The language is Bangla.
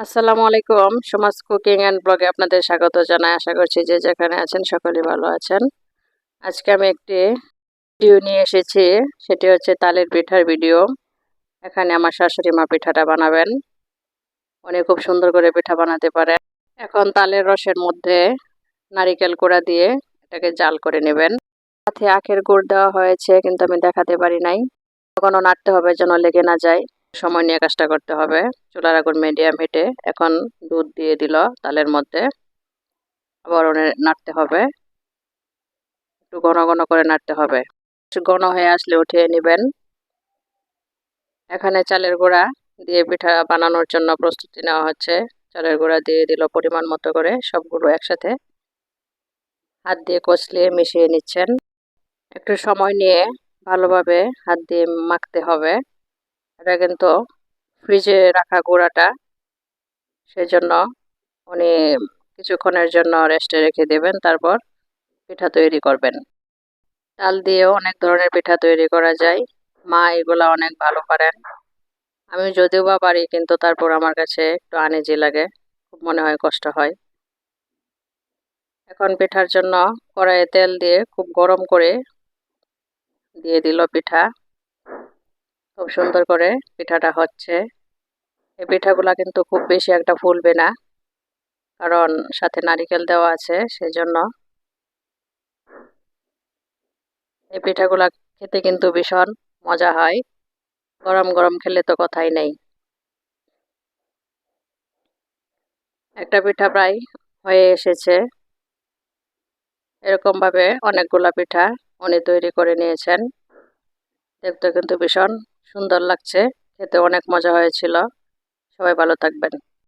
আসসালামু আলাইকুম। সমাজ কুকিং অ্যান্ড ব্লগে আপনাদের স্বাগত জানাই। আশা করছি যে যেখানে আছেন সকলেই ভালো আছেন। আজকে আমি একটি ভিডিও নিয়ে এসেছি, সেটি হচ্ছে তালের পিঠার ভিডিও। এখানে আমার শাশুড়ি মা পিঠাটা বানাবেন। উনি খুব সুন্দর করে পিঠা বানাতে পারেন। এখন তালের রসের মধ্যে নারিকেল কোড়া দিয়ে এটাকে জাল করে নেবেন। সাথে আখের গুড় দেওয়া হয়েছে, কিন্তু আমি দেখাতে পারি নাই। কখনো নাড়তে হবে যেন লেগে না যায়। সময় নিয়ে কাজটা করতে হবে। চুলার আগুন মিডিয়াম হিটে। এখন দুধ দিয়ে দিল তালের মধ্যে। আবার নাড়তে হবে, একটু ঘন ঘন করে নাড়তে হবে। একটু ঘন হয়ে আসলে উঠিয়ে নেবেন। এখানে চালের গুঁড়া দিয়ে পিঠা বানানোর জন্য প্রস্তুতি নেওয়া হচ্ছে। চালের গুঁড়া দিয়ে দিল পরিমাণ মতো করে, সবগুলো একসাথে হাত দিয়ে কষলিয়ে মিশিয়ে নিচ্ছেন। একটু সময় নিয়ে ভালোভাবে হাত দিয়ে মাখতে হবে। এটা কিন্তু ফ্রিজে রাখা গুঁড়াটা, সেজন্য উনি কিছুক্ষণের জন্য রেস্টে রেখে দেবেন, তারপর পিঠা তৈরি করবেন। চাল দিয়েও অনেক ধরনের পিঠা তৈরি করা যায়। মা এগুলা অনেক ভালো পারেন। আমি যদিও বা পারি, কিন্তু তারপর আমার কাছে একটু আনইজি লাগে, খুব মনে হয় কষ্ট হয়। এখন পিঠার জন্য কড়াইয়ে তেল দিয়ে খুব গরম করে দিয়ে দিল পিঠা। খুব সুন্দর করে পিঠাটা হচ্ছে। এই পিঠাগুলা কিন্তু খুব বেশি একটা ফুলবে না, কারণ সাথে নারিকেল দেওয়া আছে, সেজন্য। এই পিঠাগুলা খেতে কিন্তু ভীষণ মজা হয়। গরম গরম খেলে তো কথাই নেই। একটা পিঠা প্রায় হয়ে এসেছে। এরকম ভাবে অনেকগুলা পিঠা উনি তৈরি করে নিয়েছেন। দেখতে কিন্তু ভীষণ সুন্দর লাগছে, খেতে অনেক মজা হয়েছিল। সবাই ভালো থাকবেন।